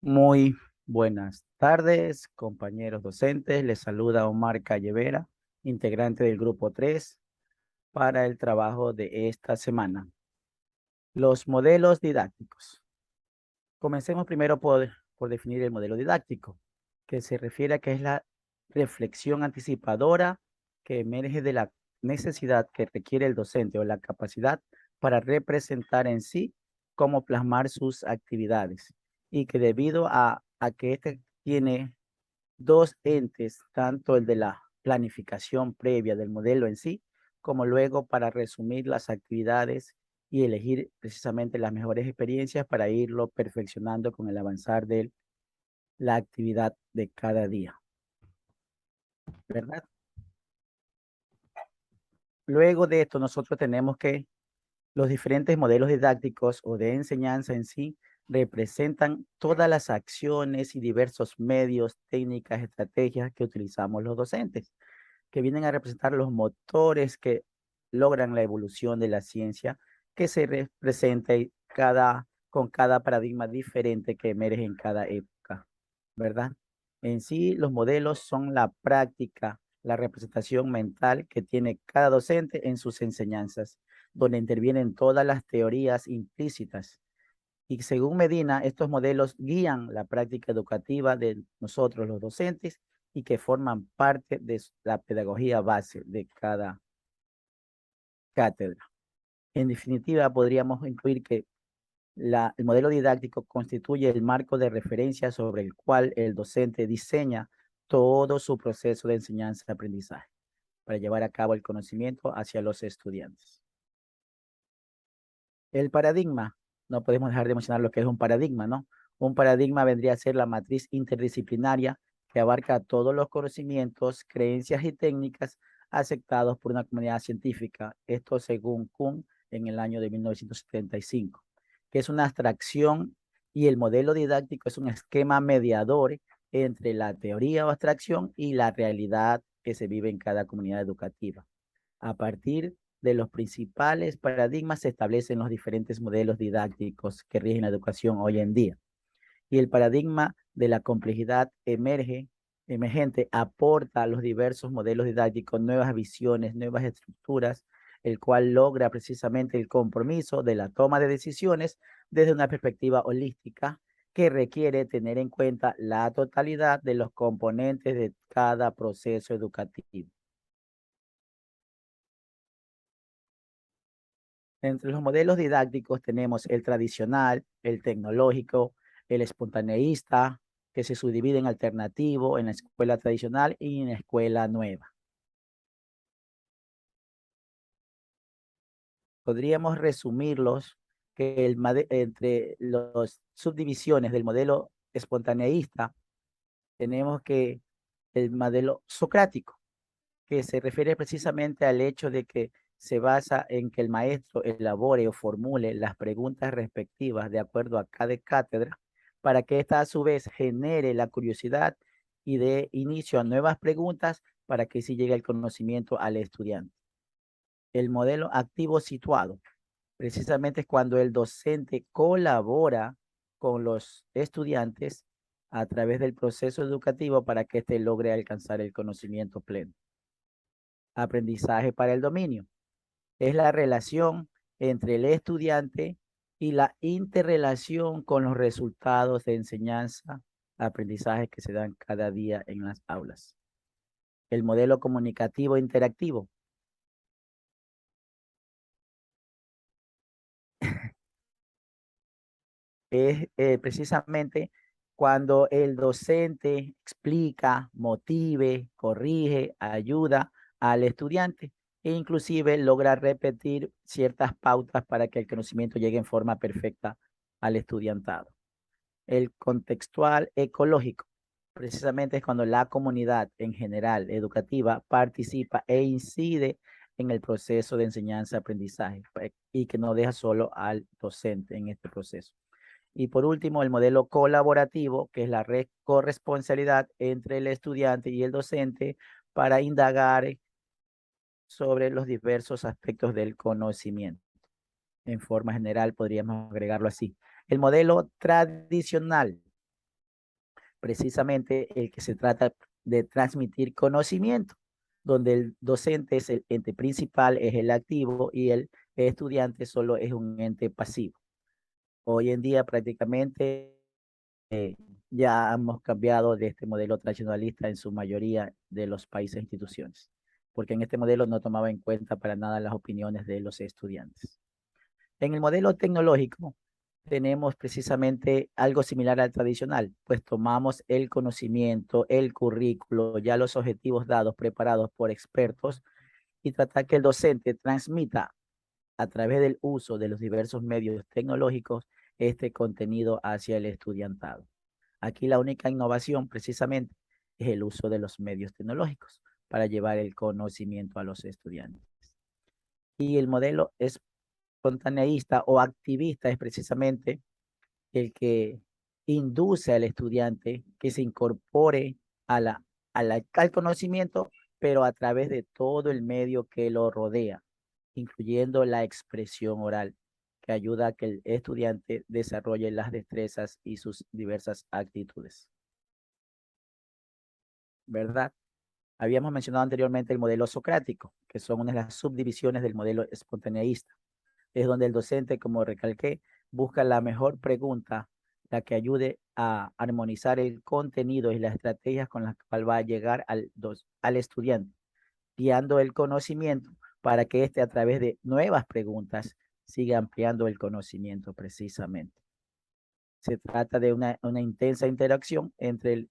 Muy buenas tardes, compañeros docentes. Les saluda Omar Callevera, integrante del grupo 3, para el trabajo de esta semana. Los modelos didácticos. Comencemos primero por definir el modelo didáctico, que se refiere a que es la reflexión anticipadora que emerge de la necesidad que requiere el docente o la capacidad para representar en sí cómo plasmar sus actividades y que debido a que este tiene dos entes, tanto el de la planificación previa del modelo en sí, como luego para resumir las actividades y elegir precisamente las mejores experiencias para irlo perfeccionando con el avanzar de la actividad de cada día, ¿verdad? Luego de esto, nosotros tenemos que los diferentes modelos didácticos o de enseñanza en sí representan todas las acciones y diversos medios, técnicas, estrategias que utilizamos los docentes, que vienen a representar los motores que logran la evolución de la ciencia, que se representa con cada paradigma diferente que emerge en cada época, ¿verdad? En sí, los modelos son la práctica, la representación mental que tiene cada docente en sus enseñanzas, donde intervienen todas las teorías implícitas. Y según Medina, estos modelos guían la práctica educativa de nosotros los docentes y que forman parte de la pedagogía base de cada cátedra. En definitiva, podríamos incluir que el modelo didáctico constituye el marco de referencia sobre el cual el docente diseña todo su proceso de enseñanza-aprendizaje para llevar a cabo el conocimiento hacia los estudiantes. El paradigma, no podemos dejar de mencionar lo que es un paradigma, ¿no? Un paradigma vendría a ser la matriz interdisciplinaria que abarca todos los conocimientos, creencias y técnicas aceptados por una comunidad científica. Esto según Kuhn en el año de 1975, que es una abstracción y el modelo didáctico es un esquema mediador entre la teoría o abstracción y la realidad que se vive en cada comunidad educativa. A partir de los principales paradigmas se establecen los diferentes modelos didácticos que rigen la educación hoy en día. Y el paradigma de la complejidad emergente aporta a los diversos modelos didácticos nuevas visiones, nuevas estructuras, el cual logra precisamente el compromiso de la toma de decisiones desde una perspectiva holística que requiere tener en cuenta la totalidad de los componentes de cada proceso educativo. Entre los modelos didácticos tenemos el tradicional, el tecnológico, el espontaneísta, que se subdivide en alternativo, en la escuela tradicional y en la escuela nueva. Podríamos resumirlos que entre las subdivisiones del modelo espontaneísta tenemos que el modelo socrático, que se refiere precisamente al hecho de que se basa en que el maestro elabore o formule las preguntas respectivas de acuerdo a cada cátedra, para que ésta a su vez genere la curiosidad y dé inicio a nuevas preguntas para que así llegue el conocimiento al estudiante. El modelo activo situado, precisamente es cuando el docente colabora con los estudiantes a través del proceso educativo para que éste logre alcanzar el conocimiento pleno. Aprendizaje para el dominio. Es la relación entre el estudiante y la interrelación con los resultados de enseñanza, aprendizaje que se dan cada día en las aulas. El modelo comunicativo interactivo. Es precisamente cuando el docente explica, motive, corrige, ayuda al estudiante e inclusive logra repetir ciertas pautas para que el conocimiento llegue en forma perfecta al estudiantado. El contextual ecológico, precisamente es cuando la comunidad en general educativa participa e incide en el proceso de enseñanza-aprendizaje y que no deja solo al docente en este proceso. Y por último, el modelo colaborativo, que es la corresponsabilidad entre el estudiante y el docente para indagar sobre los diversos aspectos del conocimiento. En forma general, podríamos agregarlo así. El modelo tradicional, precisamente el que se trata de transmitir conocimiento, donde el docente es el ente principal, es el activo, y el estudiante solo es un ente pasivo. Hoy en día prácticamente ya hemos cambiado de este modelo tradicionalista en su mayoría de los países e instituciones, porque en este modelo no tomaba en cuenta para nada las opiniones de los estudiantes. En el modelo tecnológico tenemos precisamente algo similar al tradicional, pues tomamos el conocimiento, el currículo, ya los objetivos dados, preparados por expertos, y tratar que el docente transmita a través del uso de los diversos medios tecnológicos este contenido hacia el estudiantado. Aquí la única innovación precisamente es el uso de los medios tecnológicos para llevar el conocimiento a los estudiantes. Y el modelo espontaneísta o activista es precisamente el que induce al estudiante que se incorpore al conocimiento, pero a través de todo el medio que lo rodea, incluyendo la expresión oral, que ayuda a que el estudiante desarrolle las destrezas y sus diversas actitudes. ¿Verdad? Habíamos mencionado anteriormente el modelo socrático, que son una de las subdivisiones del modelo espontaneísta. Es donde el docente, como recalqué, busca la mejor pregunta, la que ayude a armonizar el contenido y las estrategias con las cuales va a llegar al estudiante, guiando el conocimiento para que éste a través de nuevas preguntas siga ampliando el conocimiento precisamente. Se trata de una intensa interacción entre el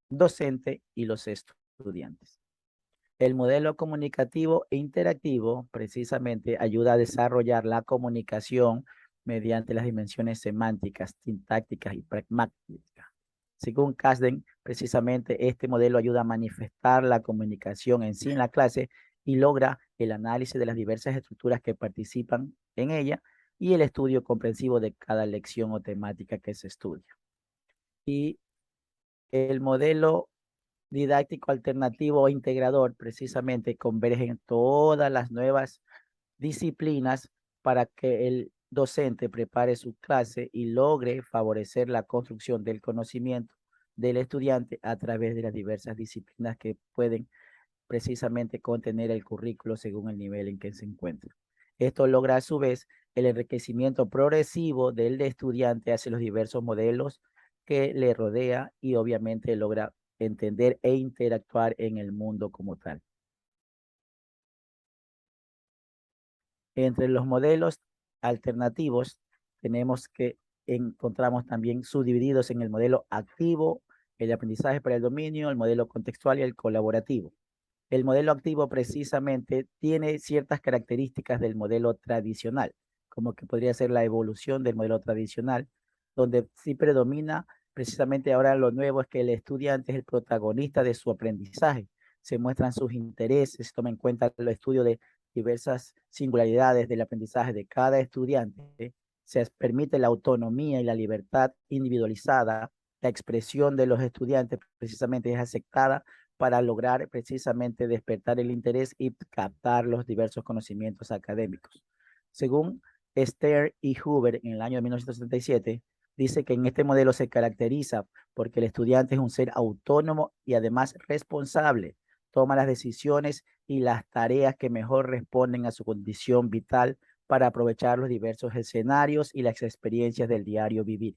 docente y los estudiantes. El modelo comunicativo e interactivo precisamente ayuda a desarrollar la comunicación mediante las dimensiones semánticas, sintácticas y pragmáticas. Según Kasdan, precisamente este modelo ayuda a manifestar la comunicación en sí en la clase y logra el análisis de las diversas estructuras que participan en ella y el estudio comprensivo de cada lección o temática que se estudia. Y el modelo didáctico alternativo o integrador precisamente convergen todas las nuevas disciplinas para que el docente prepare su clase y logre favorecer la construcción del conocimiento del estudiante a través de las diversas disciplinas que pueden precisamente contener el currículo según el nivel en que se encuentra. Esto logra a su vez el enriquecimiento progresivo del estudiante hacia los diversos modelos que le rodea y obviamente logra entender e interactuar en el mundo como tal. Entre los modelos alternativos tenemos que encontramos también subdivididos en el modelo activo, el aprendizaje para el dominio, el modelo contextual y el colaborativo. El modelo activo precisamente tiene ciertas características del modelo tradicional, como que podría ser la evolución del modelo tradicional, donde sí predomina precisamente ahora lo nuevo es que el estudiante es el protagonista de su aprendizaje. Se muestran sus intereses, se toma en cuenta el estudio de diversas singularidades del aprendizaje de cada estudiante, se permite la autonomía y la libertad individualizada, la expresión de los estudiantes precisamente es aceptada para lograr precisamente despertar el interés y captar los diversos conocimientos académicos. Según Stern y Huber en el año de 1977, dice que en este modelo se caracteriza porque el estudiante es un ser autónomo y además responsable, toma las decisiones y las tareas que mejor responden a su condición vital para aprovechar los diversos escenarios y las experiencias del diario vivir.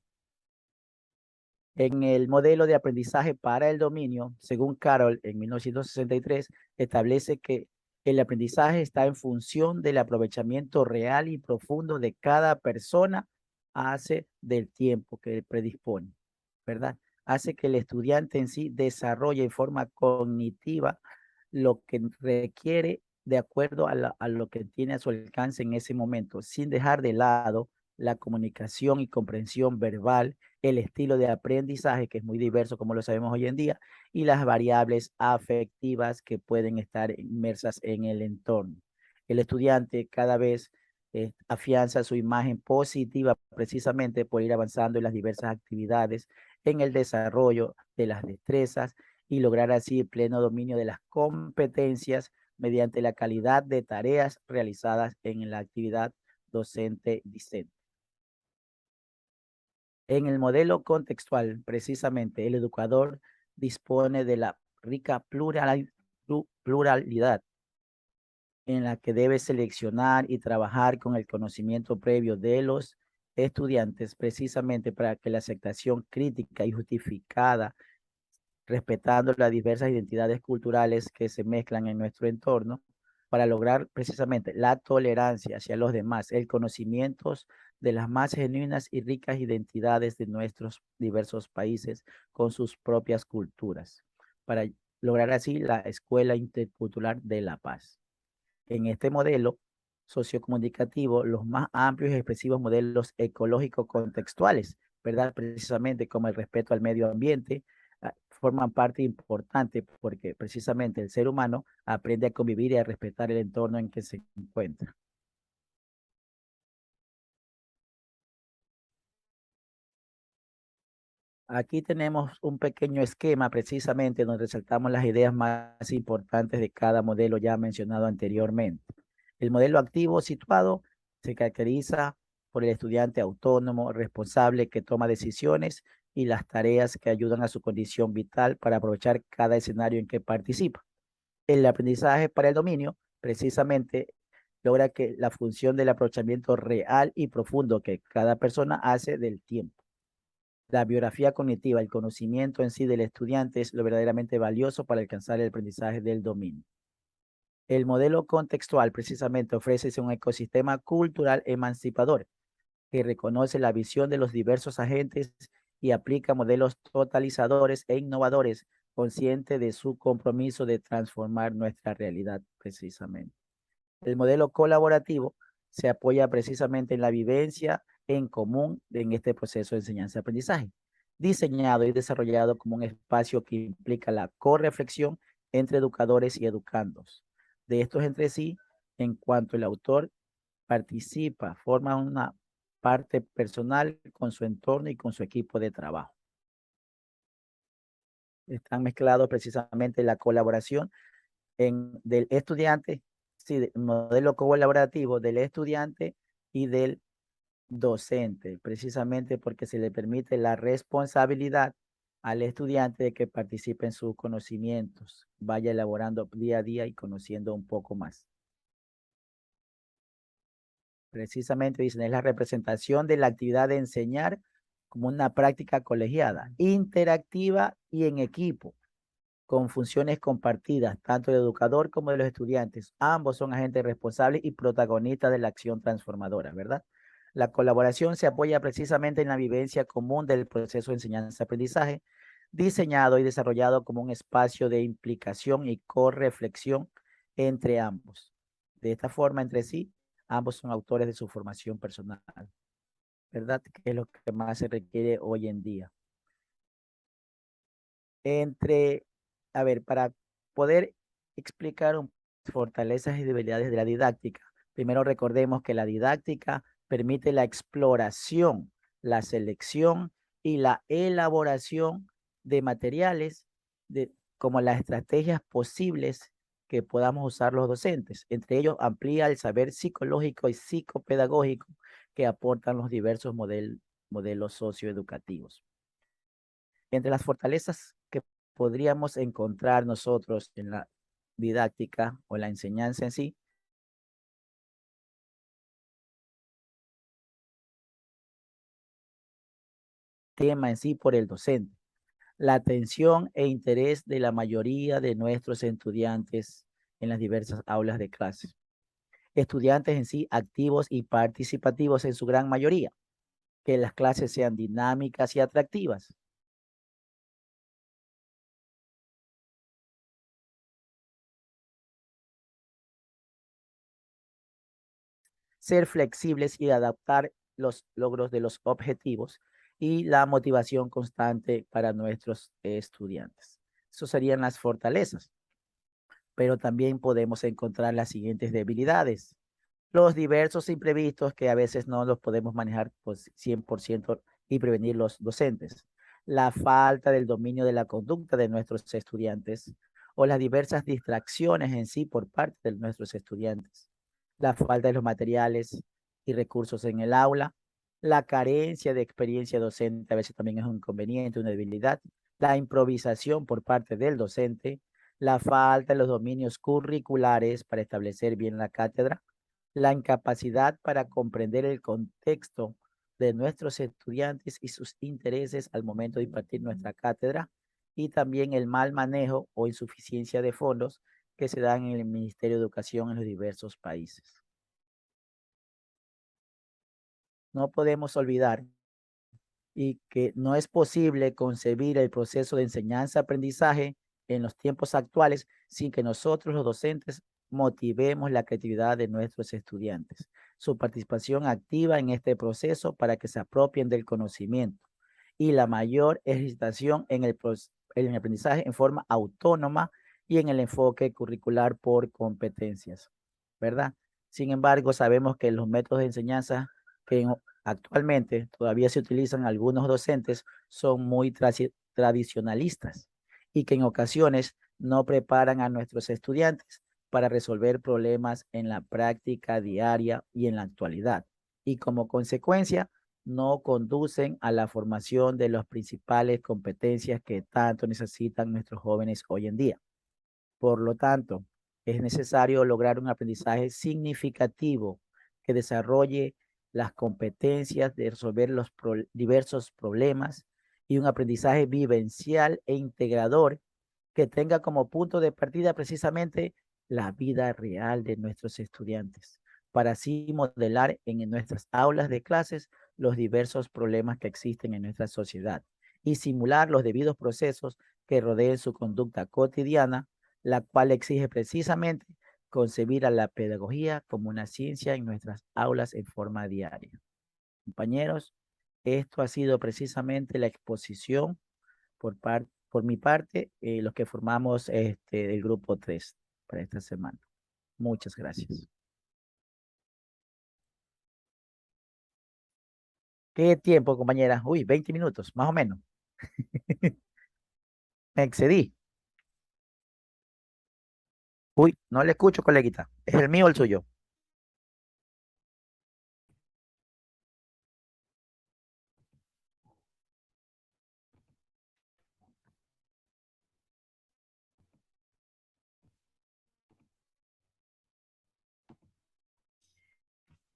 En el modelo de aprendizaje para el dominio, según Carroll en 1963, establece que el aprendizaje está en función del aprovechamiento real y profundo de cada persona hace del tiempo que predispone, ¿verdad? Hace que el estudiante en sí desarrolle en forma cognitiva lo que requiere de acuerdo a lo que tiene a su alcance en ese momento, sin dejar de lado la comunicación y comprensión verbal, el estilo de aprendizaje, que es muy diverso, como lo sabemos hoy en día, y las variables afectivas que pueden estar inmersas en el entorno. El estudiante cada vez afianza su imagen positiva precisamente por ir avanzando en las diversas actividades, en el desarrollo de las destrezas y lograr así el pleno dominio de las competencias mediante la calidad de tareas realizadas en la actividad docente-discente. En el modelo contextual, precisamente, el educador dispone de la rica pluralidad en la que debe seleccionar y trabajar con el conocimiento previo de los estudiantes, precisamente para que la aceptación crítica y justificada, respetando las diversas identidades culturales que se mezclan en nuestro entorno, para lograr precisamente la tolerancia hacia los demás, el conocimiento de las más genuinas y ricas identidades de nuestros diversos países con sus propias culturas, para lograr así la Escuela Intercultural de la Paz. En este modelo sociocomunicativo, los más amplios y expresivos modelos ecológicos contextuales, ¿verdad? Precisamente como el respeto al medio ambiente, forman parte importante porque precisamente el ser humano aprende a convivir y a respetar el entorno en que se encuentra. Aquí tenemos un pequeño esquema precisamente donde resaltamos las ideas más importantes de cada modelo ya mencionado anteriormente. El modelo activo situado se caracteriza por el estudiante autónomo, responsable, que toma decisiones y las tareas que ayudan a su condición vital para aprovechar cada escenario en que participa. El aprendizaje para el dominio precisamente logra que la función del aprovechamiento real y profundo que cada persona hace del tiempo. La biografía cognitiva, el conocimiento en sí del estudiante es lo verdaderamente valioso para alcanzar el aprendizaje del dominio. El modelo contextual precisamente ofrece un ecosistema cultural emancipador que reconoce la visión de los diversos agentes y aplica modelos totalizadores e innovadores, consciente de su compromiso de transformar nuestra realidad precisamente. El modelo colaborativo se apoya precisamente en la vivencia en común en este proceso de enseñanza-aprendizaje, diseñado y desarrollado como un espacio que implica la correflexión entre educadores y educandos. De estos entre sí, en cuanto el autor participa, forma una parte personal con su entorno y con su equipo de trabajo. Están mezclados precisamente la colaboración del estudiante, sí, del modelo colaborativo del estudiante y del docente, precisamente porque se le permite la responsabilidad al estudiante de que participe en sus conocimientos, vaya elaborando día a día y conociendo un poco más. Precisamente dicen, es la representación de la actividad de enseñar como una práctica colegiada, interactiva y en equipo, con funciones compartidas, tanto del educador como de los estudiantes. Ambos son agentes responsables y protagonistas de la acción transformadora, ¿verdad? La colaboración se apoya precisamente en la vivencia común del proceso de enseñanza-aprendizaje, diseñado y desarrollado como un espacio de implicación y correflexión entre ambos. De esta forma, entre sí, ambos son autores de su formación personal, ¿verdad? Que es lo que más se requiere hoy en día. A ver, para poder explicar fortalezas y debilidades de la didáctica, primero recordemos que la didáctica permite la exploración, la selección y la elaboración de materiales como las estrategias posibles que podamos usar los docentes. Entre ellos, amplía el saber psicológico y psicopedagógico que aportan los diversos modelos socioeducativos. Entre las fortalezas que podríamos encontrar nosotros en la didáctica o la enseñanza en sí, tema en sí por el docente, la atención e interés de la mayoría de nuestros estudiantes en las diversas aulas de clase. Estudiantes en sí activos y participativos en su gran mayoría, que las clases sean dinámicas y atractivas. Ser flexibles y adaptar los logros de los objetivos y la motivación constante para nuestros estudiantes. Eso serían las fortalezas, pero también podemos encontrar las siguientes debilidades. Los diversos imprevistos que a veces no los podemos manejar pues 100% y prevenir los docentes. La falta del dominio de la conducta de nuestros estudiantes o las diversas distracciones en sí por parte de nuestros estudiantes. La falta de los materiales y recursos en el aula, la carencia de experiencia docente a veces también es un inconveniente, una debilidad, la improvisación por parte del docente, la falta de los dominios curriculares para establecer bien la cátedra, la incapacidad para comprender el contexto de nuestros estudiantes y sus intereses al momento de impartir nuestra cátedra, y también el mal manejo o insuficiencia de fondos que se dan en el Ministerio de Educación en los diversos países. No podemos olvidar y que no es posible concebir el proceso de enseñanza-aprendizaje en los tiempos actuales sin que nosotros los docentes motivemos la creatividad de nuestros estudiantes, su participación activa en este proceso para que se apropien del conocimiento y la mayor ejercitación en el aprendizaje en forma autónoma y en el enfoque curricular por competencias, ¿verdad? Sin embargo, sabemos que los métodos de enseñanza que actualmente todavía se utilizan algunos docentes son muy tradicionalistas y que en ocasiones no preparan a nuestros estudiantes para resolver problemas en la práctica diaria y en la actualidad. Y como consecuencia, no conducen a la formación de las principales competencias que tanto necesitan nuestros jóvenes hoy en día. Por lo tanto, es necesario lograr un aprendizaje significativo que desarrolle las competencias de resolver los diversos problemas y un aprendizaje vivencial e integrador que tenga como punto de partida precisamente la vida real de nuestros estudiantes, para así modelar en nuestras aulas de clases los diversos problemas que existen en nuestra sociedad y simular los debidos procesos que rodeen su conducta cotidiana, la cual exige precisamente concebir a la pedagogía como una ciencia en nuestras aulas en forma diaria. Compañeros, esto ha sido precisamente la exposición por mi parte, los que formamos el grupo 3 para esta semana. Muchas gracias. ¿Qué tiempo, compañera? Uy, 20 minutos, más o menos. Me excedí. Uy, no le escucho, coleguita. ¿Es el mío o el suyo?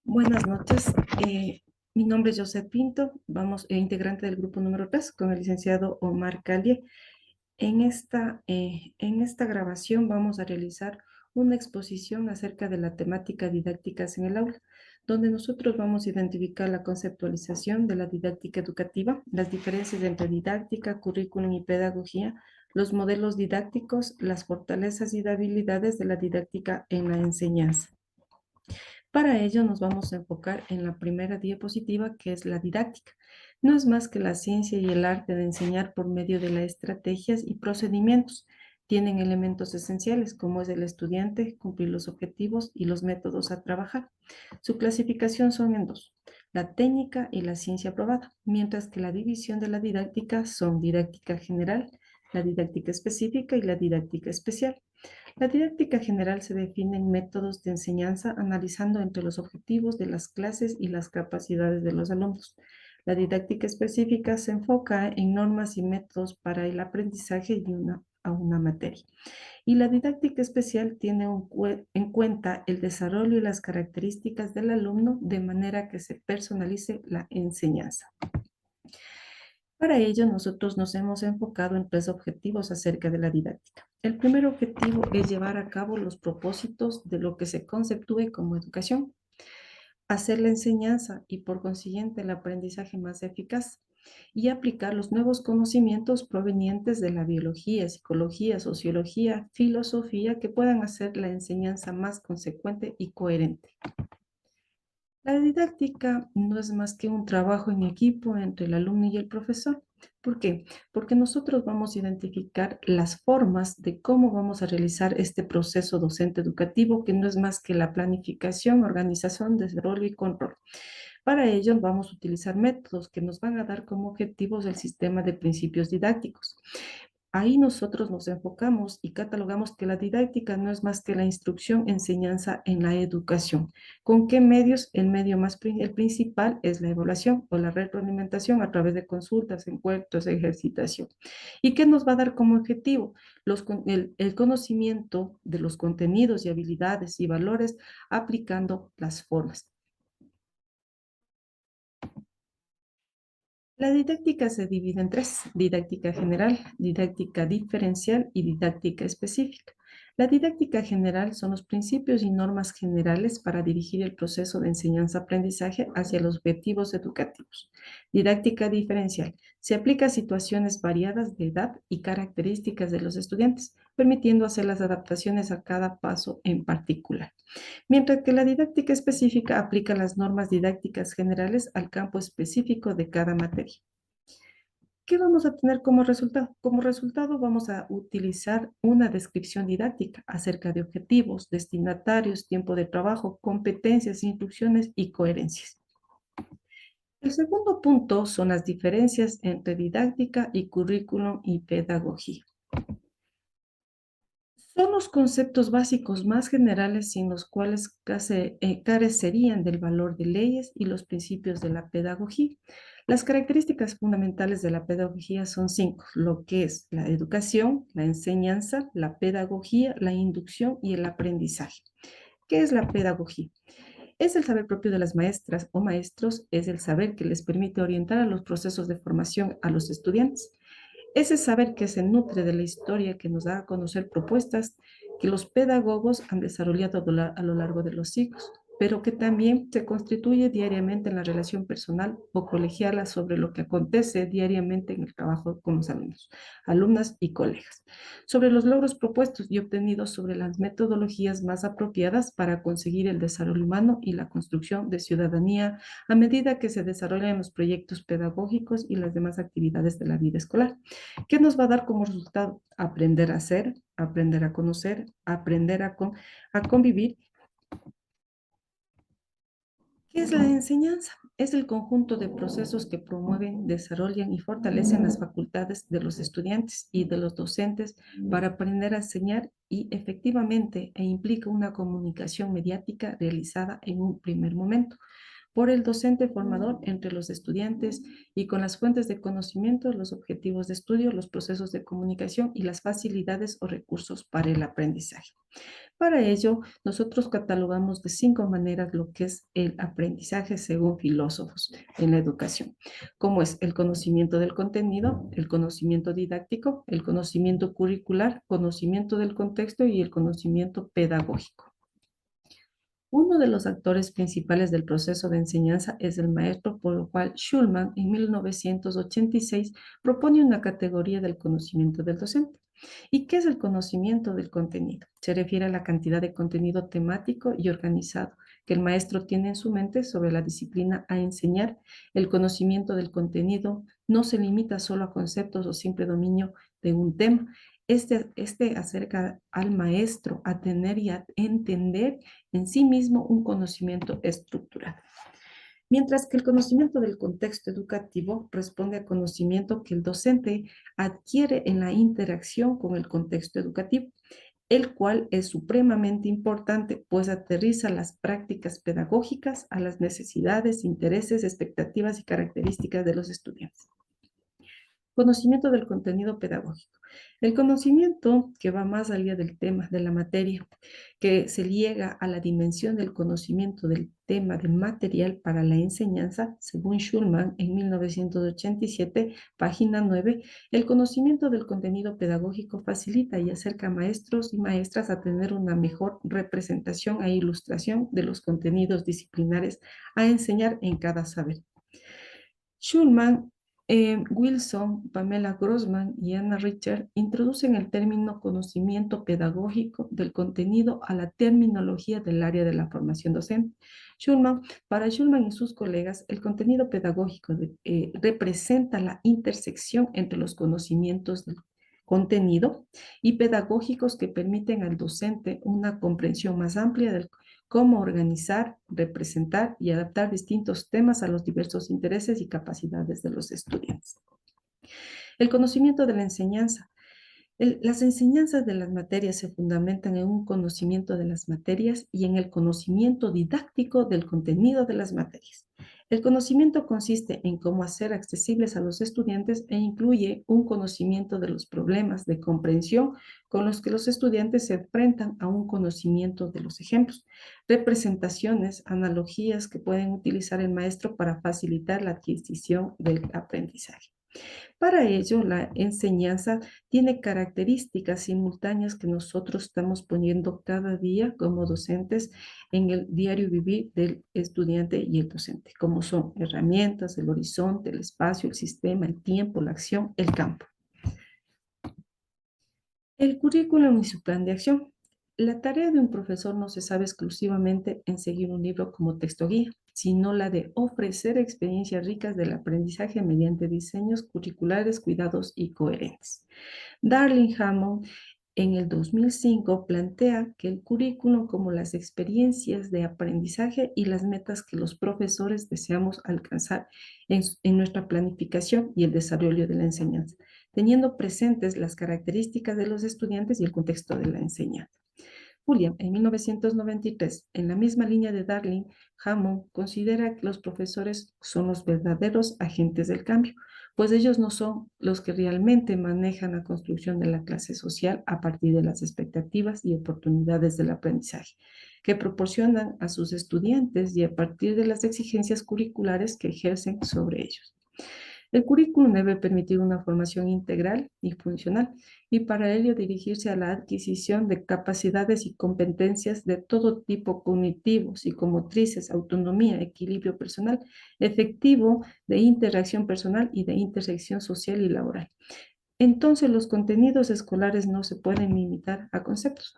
Buenas noches. Mi nombre es José Pinto, integrante del grupo número 3 con el licenciado Omar Calle. En esta grabación vamos a realizar una exposición acerca de la temática didácticas en el aula, donde nosotros vamos a identificar la conceptualización de la didáctica educativa, las diferencias entre didáctica, currículum y pedagogía, los modelos didácticos, las fortalezas y habilidades de la didáctica en la enseñanza. Para ello nos vamos a enfocar en la primera diapositiva, que es la didáctica. No es más que la ciencia y el arte de enseñar por medio de las estrategias y procedimientos. Tienen elementos esenciales como es el estudiante, cumplir los objetivos y los métodos a trabajar. Su clasificación son en dos: la técnica y la ciencia aprobada, mientras que la división de la didáctica son didáctica general, la didáctica específica y la didáctica especial. La didáctica general se define en métodos de enseñanza analizando entre los objetivos de las clases y las capacidades de los alumnos. La didáctica específica se enfoca en normas y métodos para el aprendizaje de una materia. Y la didáctica especial tiene en cuenta el desarrollo y las características del alumno de manera que se personalice la enseñanza. Para ello, nosotros nos hemos enfocado en tres objetivos acerca de la didáctica. El primer objetivo es llevar a cabo los propósitos de lo que se conceptúe como educación, hacer la enseñanza y por consiguiente el aprendizaje más eficaz y aplicar los nuevos conocimientos provenientes de la biología, psicología, sociología, filosofía que puedan hacer la enseñanza más consecuente y coherente. La didáctica no es más que un trabajo en equipo entre el alumno y el profesor. ¿Por qué? Porque nosotros vamos a identificar las formas de cómo vamos a realizar este proceso docente educativo, que no es más que la planificación, organización, desarrollo y control. Para ello vamos a utilizar métodos que nos van a dar como objetivos el sistema de principios didácticos. Ahí nosotros nos enfocamos y catalogamos que la didáctica no es más que la instrucción, enseñanza en la educación. ¿Con qué medios? El principal es la evaluación o la retroalimentación a través de consultas, encuentros, ejercitación. ¿Y qué nos va a dar como objetivo? El conocimiento de los contenidos y habilidades y valores aplicando las formas. La didáctica se divide en tres: didáctica general, didáctica diferencial y didáctica específica. La didáctica general son los principios y normas generales para dirigir el proceso de enseñanza-aprendizaje hacia los objetivos educativos. Didáctica diferencial se aplica a situaciones variadas de edad y características de los estudiantes, permitiendo hacer las adaptaciones a cada paso en particular, mientras que la didáctica específica aplica las normas didácticas generales al campo específico de cada materia. ¿Qué vamos a tener como resultado? Como resultado vamos a utilizar una descripción didáctica acerca de objetivos, destinatarios, tiempo de trabajo, competencias, instrucciones y coherencias. El segundo punto son las diferencias entre didáctica y currículum y pedagogía. Son los conceptos básicos más generales sin los cuales carecerían del valor de leyes y los principios de la pedagogía. Las características fundamentales de la pedagogía son cinco: lo que es la educación, la enseñanza, la pedagogía, la inducción y el aprendizaje. ¿Qué es la pedagogía? Es el saber propio de las maestras o maestros, es el saber que les permite orientar a los procesos de formación a los estudiantes. Ese saber que se nutre de la historia, que nos da a conocer propuestas que los pedagogos han desarrollado a lo largo de los siglos, pero que también se constituye diariamente en la relación personal o colegiala sobre lo que acontece diariamente en el trabajo con los alumnos, alumnas y colegas, sobre los logros propuestos y obtenidos, sobre las metodologías más apropiadas para conseguir el desarrollo humano y la construcción de ciudadanía a medida que se desarrollan los proyectos pedagógicos y las demás actividades de la vida escolar. ¿Qué nos va a dar como resultado? Aprender a hacer, aprender a conocer, aprender a convivir. ¿Qué es la enseñanza? Es el conjunto de procesos que promueven, desarrollan y fortalecen las facultades de los estudiantes y de los docentes para aprender a enseñar, y efectivamente implica una comunicación mediática realizada en un primer momento por el docente formador entre los estudiantes y con las fuentes de conocimiento, los objetivos de estudio, los procesos de comunicación y las facilidades o recursos para el aprendizaje. Para ello, nosotros catalogamos de 5 maneras lo que es el aprendizaje según filósofos en la educación, como es el conocimiento del contenido, el conocimiento didáctico, el conocimiento curricular, conocimiento del contexto y el conocimiento pedagógico. Uno de los actores principales del proceso de enseñanza es el maestro, por lo cual Schulman en 1986 propone una categoría del conocimiento del docente. ¿Y qué es el conocimiento del contenido? Se refiere a la cantidad de contenido temático y organizado que el maestro tiene en su mente sobre la disciplina a enseñar. El conocimiento del contenido no se limita solo a conceptos o simple dominio de un tema. Este acerca al maestro a tener y a entender en sí mismo un conocimiento estructural. Mientras que el conocimiento del contexto educativo responde al conocimiento que el docente adquiere en la interacción con el contexto educativo, el cual es supremamente importante, pues aterriza las prácticas pedagógicas a las necesidades, intereses, expectativas y características de los estudiantes. Conocimiento del contenido pedagógico. El conocimiento que va más allá del tema, de la materia, que se llega a la dimensión del conocimiento del tema del material para la enseñanza, según Schulman en 1987, página 9, el conocimiento del contenido pedagógico facilita y acerca a maestros y maestras a tener una mejor representación e ilustración de los contenidos disciplinares a enseñar en cada saber. Schulman, Wilson, Pamela Grossman y Anna Richard introducen el término conocimiento pedagógico del contenido a la terminología del área de la formación docente. Para Schulman y sus colegas, el contenido pedagógico representa la intersección entre los conocimientos del contenido y pedagógicos que permiten al docente una comprensión más amplia del cómo organizar, representar y adaptar distintos temas a los diversos intereses y capacidades de los estudiantes. El conocimiento de la enseñanza. Las enseñanzas de las materias se fundamentan en un conocimiento de las materias y en el conocimiento didáctico del contenido de las materias. El conocimiento consiste en cómo hacer accesibles a los estudiantes e incluye un conocimiento de los problemas de comprensión con los que los estudiantes se enfrentan a un conocimiento de los ejemplos, representaciones, analogías que pueden utilizar el maestro para facilitar la adquisición del aprendizaje. Para ello, la enseñanza tiene características simultáneas que nosotros estamos poniendo cada día como docentes en el diario vivir del estudiante y el docente, como son herramientas, el horizonte, el espacio, el sistema, el tiempo, la acción, el campo. El currículum y su plan de acción. La tarea de un profesor no se sabe exclusivamente en seguir un libro como texto guía, sino la de ofrecer experiencias ricas del aprendizaje mediante diseños curriculares cuidados y coherentes. Darling Hammond en el 2005 plantea que el currículum como las experiencias de aprendizaje y las metas que los profesores deseamos alcanzar en nuestra planificación y el desarrollo de la enseñanza, teniendo presentes las características de los estudiantes y el contexto de la enseñanza. Julia, en 1993, en la misma línea de Darling, Hammond considera que los profesores son los verdaderos agentes del cambio, pues ellos no son los que realmente manejan la construcción de la clase social a partir de las expectativas y oportunidades del aprendizaje que proporcionan a sus estudiantes y a partir de las exigencias curriculares que ejercen sobre ellos. El currículum debe permitir una formación integral y funcional y para ello dirigirse a la adquisición de capacidades y competencias de todo tipo cognitivo, psicomotrices, autonomía, equilibrio personal, efectivo de interacción personal y de intersección social y laboral. Entonces los contenidos escolares no se pueden limitar a conceptos.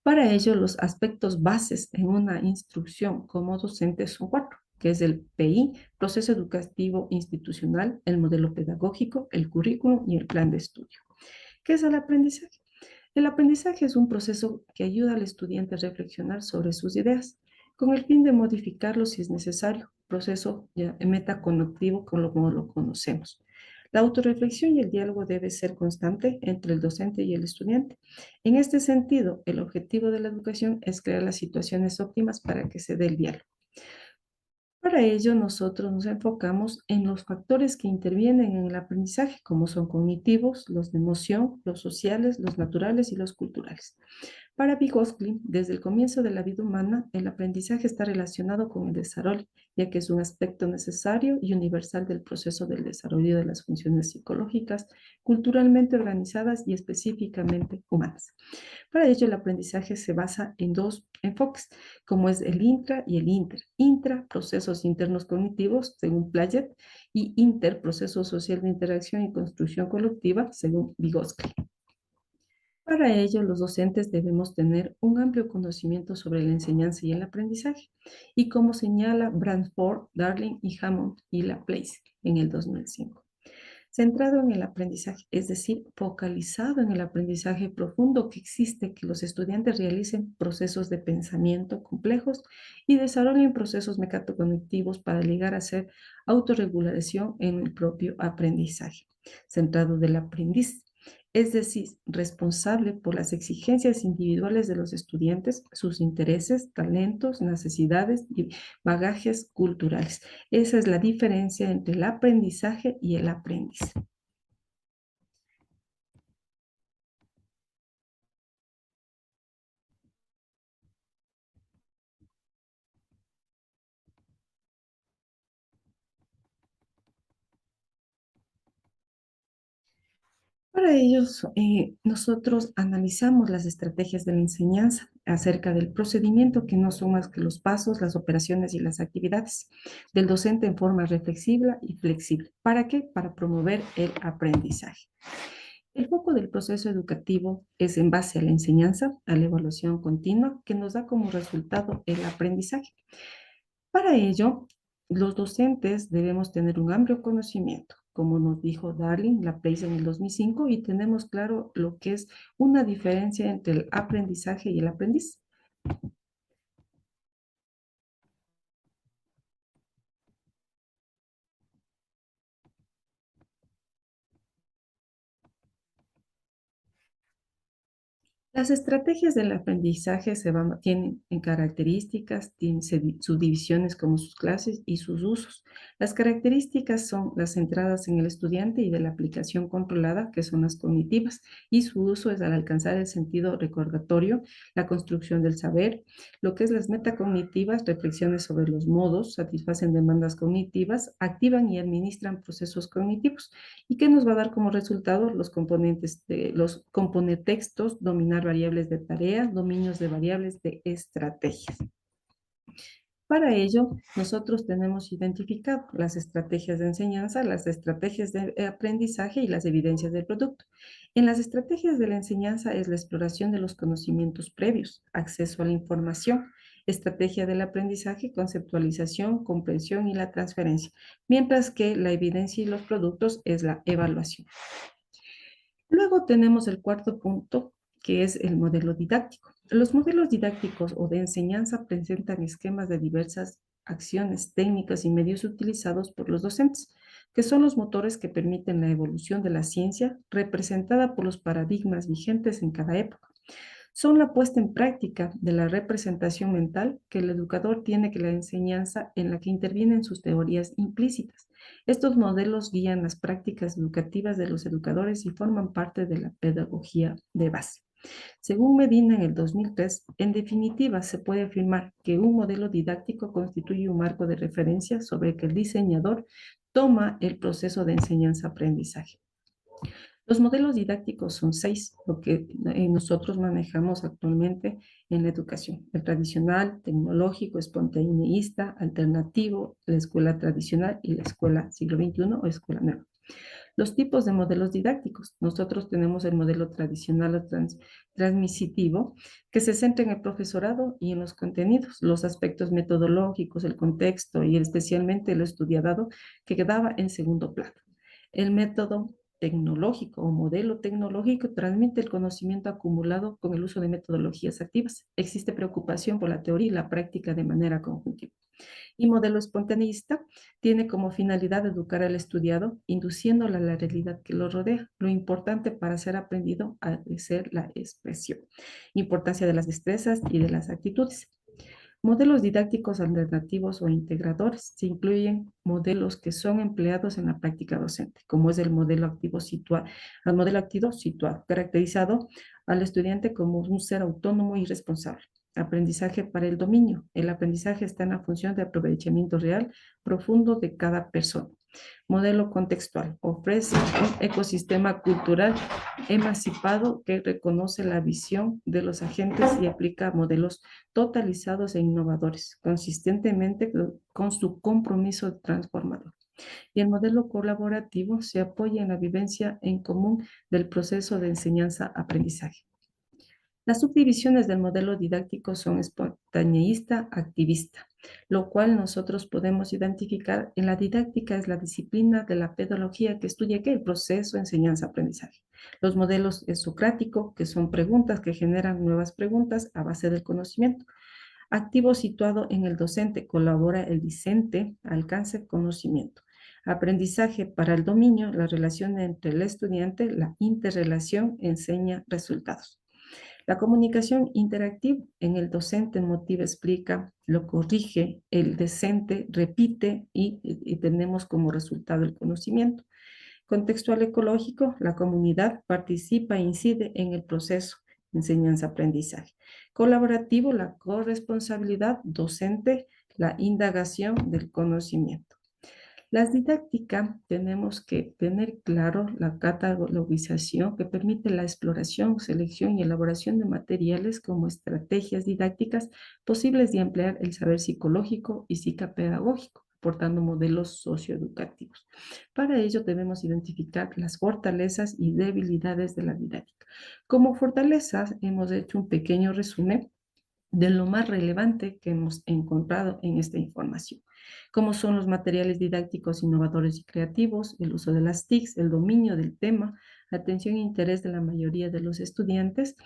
Para ello, los aspectos bases en una instrucción como docente son cuatro, que es el PI, proceso educativo institucional, el modelo pedagógico, el currículum y el plan de estudio. ¿Qué es el aprendizaje? El aprendizaje es un proceso que ayuda al estudiante a reflexionar sobre sus ideas, con el fin de modificarlo si es necesario, proceso metacognitivo como lo conocemos. La autorreflexión y el diálogo debe ser constante entre el docente y el estudiante. En este sentido, el objetivo de la educación es crear las situaciones óptimas para que se dé el diálogo. Para ello, nosotros nos enfocamos en los factores que intervienen en el aprendizaje, como son cognitivos, los de emoción, los sociales, los naturales y los culturales. Para Vygotsky, desde el comienzo de la vida humana, el aprendizaje está relacionado con el desarrollo, ya que es un aspecto necesario y universal del proceso del desarrollo de las funciones psicológicas, culturalmente organizadas y específicamente humanas. Para ello, el aprendizaje se basa en dos enfoques, como es el intra y el inter. Intra, procesos internos cognitivos, según Piaget, y inter, proceso social de interacción y construcción colectiva, según Vygotsky. Para ello, los docentes debemos tener un amplio conocimiento sobre la enseñanza y el aprendizaje, y como señala Brandford, Darling y Hammond y Laplace en el 2005. Centrado en el aprendizaje, es decir, focalizado en el aprendizaje profundo que existe, que los estudiantes realicen procesos de pensamiento complejos y desarrollen procesos metacognitivos para llegar a ser autorregulación en el propio aprendizaje. Centrado del aprendiz, es decir, responsable por las exigencias individuales de los estudiantes, sus intereses, talentos, necesidades y bagajes culturales. Esa es la diferencia entre el aprendizaje y el aprendiz. Para ellos, nosotros analizamos las estrategias de la enseñanza acerca del procedimiento que no son más que los pasos, las operaciones y las actividades del docente en forma reflexiva y flexible. ¿Para qué? Para promover el aprendizaje. El foco del proceso educativo es en base a la enseñanza, a la evaluación continua, que nos da como resultado el aprendizaje. Para ello, los docentes debemos tener un amplio conocimiento, como nos dijo Darling, Laplace en el 2005, y tenemos claro lo que es una diferencia entre el aprendizaje y el aprendiz. Las estrategias del aprendizaje tienen en características, tienen subdivisiones como sus clases y sus usos. Las características son las centradas en el estudiante y de la aplicación controlada, que son las cognitivas, y su uso es al alcanzar el sentido recordatorio, la construcción del saber, lo que es las metacognitivas, reflexiones sobre los modos, satisfacen demandas cognitivas, activan y administran procesos cognitivos. ¿Y qué nos va a dar como resultado los componentes de los componetextos, dominar variables de tarea, dominios de variables de estrategias? Para ello, nosotros tenemos identificado las estrategias de enseñanza, las estrategias de aprendizaje y las evidencias del producto. En las estrategias de la enseñanza es la exploración de los conocimientos previos, acceso a la información, estrategia del aprendizaje, conceptualización, comprensión y la transferencia, mientras que la evidencia y los productos es la evaluación. Luego tenemos el cuarto punto, que es el modelo didáctico. Los modelos didácticos o de enseñanza presentan esquemas de diversas acciones, técnicas y medios utilizados por los docentes, que son los motores que permiten la evolución de la ciencia representada por los paradigmas vigentes en cada época. Son la puesta en práctica de la representación mental que el educador tiene que la enseñanza en la que intervienen sus teorías implícitas. Estos modelos guían las prácticas educativas de los educadores y forman parte de la pedagogía de base. Según Medina en el 2003, en definitiva, se puede afirmar que un modelo didáctico constituye un marco de referencia sobre el que el diseñador toma el proceso de enseñanza-aprendizaje. Los modelos didácticos son 6, lo que nosotros manejamos actualmente en la educación: el tradicional, tecnológico, espontaneísta, alternativo, la escuela tradicional y la escuela siglo XXI o escuela nueva. Los tipos de modelos didácticos. Nosotros tenemos el modelo tradicional o transmisivo, que se centra en el profesorado y en los contenidos, los aspectos metodológicos, el contexto y especialmente lo estudiado, que quedaba en segundo plano. El método tecnológico o modelo tecnológico transmite el conocimiento acumulado con el uso de metodologías activas. Existe preocupación por la teoría y la práctica de manera conjuntiva. Y modelo espontaneista tiene como finalidad educar al estudiado, induciéndolo a la realidad que lo rodea. Lo importante para ser aprendido ha de ser la expresión. Importancia de las destrezas y de las actitudes. Modelos didácticos alternativos o integradores. Se incluyen modelos que son empleados en la práctica docente, como es el modelo activo situado, caracterizado al estudiante como un ser autónomo y responsable. Aprendizaje para el dominio. El aprendizaje está en la función de aprovechamiento real profundo de cada persona. Modelo contextual. Ofrece un ecosistema cultural emancipado que reconoce la visión de los agentes y aplica modelos totalizados e innovadores, consistentemente con su compromiso transformador. Y el modelo colaborativo se apoya en la vivencia en común del proceso de enseñanza-aprendizaje. Las subdivisiones del modelo didáctico son espontaneísta, activista, lo cual nosotros podemos identificar en la didáctica es la disciplina de la pedagogía que estudia el proceso de enseñanza-aprendizaje. Los modelos es socrático, que son preguntas que generan nuevas preguntas a base del conocimiento. Activo situado en el docente, colabora el discente, alcance conocimiento. Aprendizaje para el dominio, la relación entre el estudiante, la interrelación enseña resultados. La comunicación interactiva en el docente motiva, explica, lo corrige, el docente repite y tenemos como resultado el conocimiento. Contextual ecológico, la comunidad participa e incide en el proceso de enseñanza-aprendizaje. Colaborativo, la corresponsabilidad docente, la indagación del conocimiento. Las didácticas tenemos que tener claro la catalogización que permite la exploración, selección y elaboración de materiales como estrategias didácticas posibles de emplear el saber psicológico y psicopedagógico, aportando modelos socioeducativos. Para ello debemos identificar las fortalezas y debilidades de la didáctica. Como fortalezas hemos hecho un pequeño resumen de lo más relevante que hemos encontrado en esta información, como son los materiales didácticos innovadores y creativos, el uso de las TICs, el dominio del tema, la atención e interés de la mayoría de los estudiantes,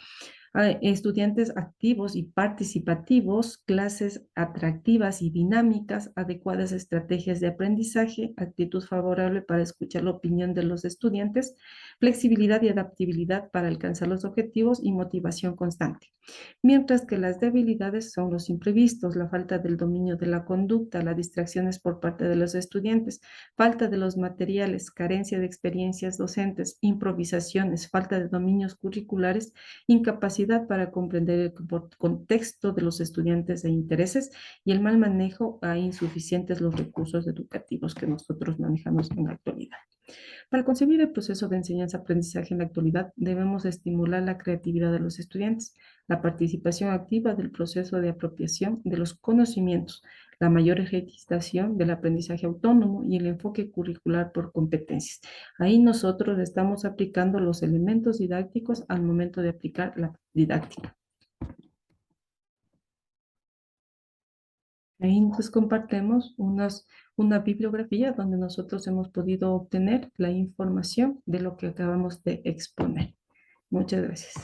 Estudiantes activos y participativos, clases atractivas y dinámicas, adecuadas estrategias de aprendizaje, actitud favorable para escuchar la opinión de los estudiantes, flexibilidad y adaptabilidad para alcanzar los objetivos y motivación constante. Mientras que las debilidades son los imprevistos, la falta del dominio de la conducta, las distracciones por parte de los estudiantes, falta de los materiales, carencia de experiencias docentes, improvisaciones, falta de dominios curriculares, incapacidad para comprender el contexto de los estudiantes e intereses y el mal manejo a insuficientes los recursos educativos que nosotros manejamos en la actualidad. Para concebir el proceso de enseñanza-aprendizaje en la actualidad, debemos estimular la creatividad de los estudiantes, la participación activa del proceso de apropiación de los conocimientos, la mayor ejercitación del aprendizaje autónomo y el enfoque curricular por competencias. Ahí nosotros estamos aplicando los elementos didácticos al momento de aplicar la didáctica. Ahí nos compartimos una bibliografía donde nosotros hemos podido obtener la información de lo que acabamos de exponer. Muchas gracias.